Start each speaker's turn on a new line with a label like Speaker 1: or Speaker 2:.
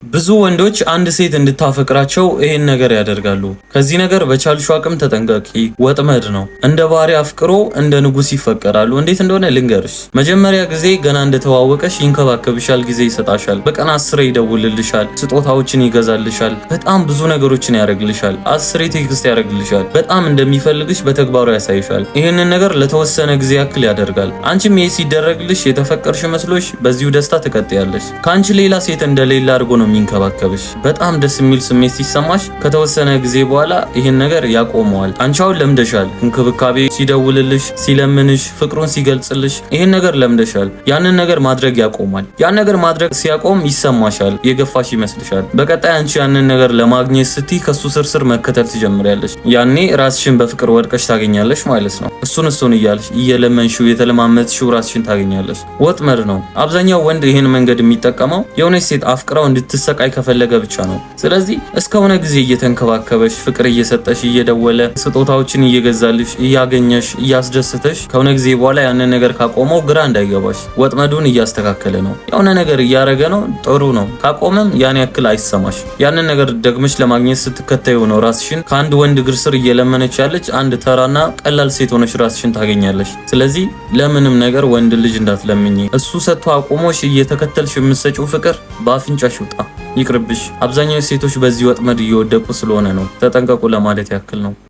Speaker 1: ብዙ ወንዶች አንድ ሴት እንድታፈቅራቸው ይሄን ነገር ያደርጋሉ። ከዚህ ነገር በቻልሹ አቅም ተጠንቀቂ። ወጥመድ ነው። እንደ ባሪያ አፍቅሮ እንደ ንጉስ ይፈቀራሉ። እንዴት እንደሆነ ልንገርሽ። መጀመሪያ ጊዜ ገና እንደተዋወቀሽ ይንከባከብሻል፣ ጊዜ ይሰጣሻል፣ በቀን 10 ይደውልልሻል፣ ስጦታዎችን ይገዛልሻል፣ በጣም ብዙ ነገሮችን ያደርግልሻል፣ 10 ቴክስት ያደርግልሻል፣ በጣም እንደሚፈልግሽ በተግባሩ ያሳይሻል። ይህንን ነገር ለተወሰነ ጊዜ ያክል ያደርጋል። አንቺም ይሄ ሲደረግልሽ የተፈቀርሽ መስሎሽ በዚሁ ደስታ ትቀጥያለሽ። ከአንቺ ሌላ ሴት እንደሌላ አድርጎ ነው የሚንከባከብሽ። በጣም ደስ የሚል ስሜት ሲሰማሽ ከተወሰነ ጊዜ በኋላ ይሄን ነገር ያቆመዋል። አንቺ አሁን ለምደሻል። እንክብካቤ ሲደውልልሽ፣ ሲለምንሽ፣ ፍቅሩን ሲገልጽልሽ ይሄን ነገር ለምደሻል። ያንን ነገር ማድረግ ያቆማል። ያን ነገር ማድረግ ሲያቆም ይሰማሻል፣ የገፋሽ ይመስልሻል። በቀጣይ አንቺ ያንን ነገር ለማግኘት ስትይ ከሱ ስር መከተል ትጀምሪያለሽ። ያኔ ራስሽን በፍቅር ወድቀሽ ታገኛለሽ ማለት ነው። እሱን እያልሽ እየለመንሽው የተለማመጥሽው ራስሽን ታገኛለሽ። ወጥመድ ነው። አብዛኛው ወንድ ይሄን መንገድ የሚጠቀመው የሆነች ሴት አፍቅራው እንድትሰቃይ ከፈለገ ብቻ ነው። ስለዚህ እስከሆነ ጊዜ እየተንከባከበሽ፣ ፍቅር እየሰጠሽ፣ እየደወለ ስጦታዎችን እየገዛልሽ፣ እያገኘሽ፣ እያስደስተሽ ከሆነ ጊዜ በኋላ ያንን ነገር ካቆመው ግራ እንዳይገባሽ፣ ወጥመዱን እያስተካከለ ነው። የሆነ ነገር እያረገ ነው። ጥሩ ነው። ካቆመም ያን ያክል አይሰማሽ። ያንን ነገር ደግመሽ ለማግኘት ስትከታዩ ነው ራስሽን ከአንድ ወንድ እግር ስር እየለመነች ያለች አንድ ተራና ቀላል ሴት ሆነሽ ራስሽን ታገኛለሽ። ስለዚህ ለምንም ነገር ወንድ ልጅ እንዳትለምኝ። እሱ ሰጥቶ አቆሞሽ እየተከተልሽ የምትሰጪው ፍቅር በአፍንጫሽ ውጣ፣ ይቅርብሽ። አብዛኛው ሴቶች በዚህ ወጥመድ እየወደቁ ስለሆነ ነው። ተጠንቀቁ ለማለት ያክል ነው።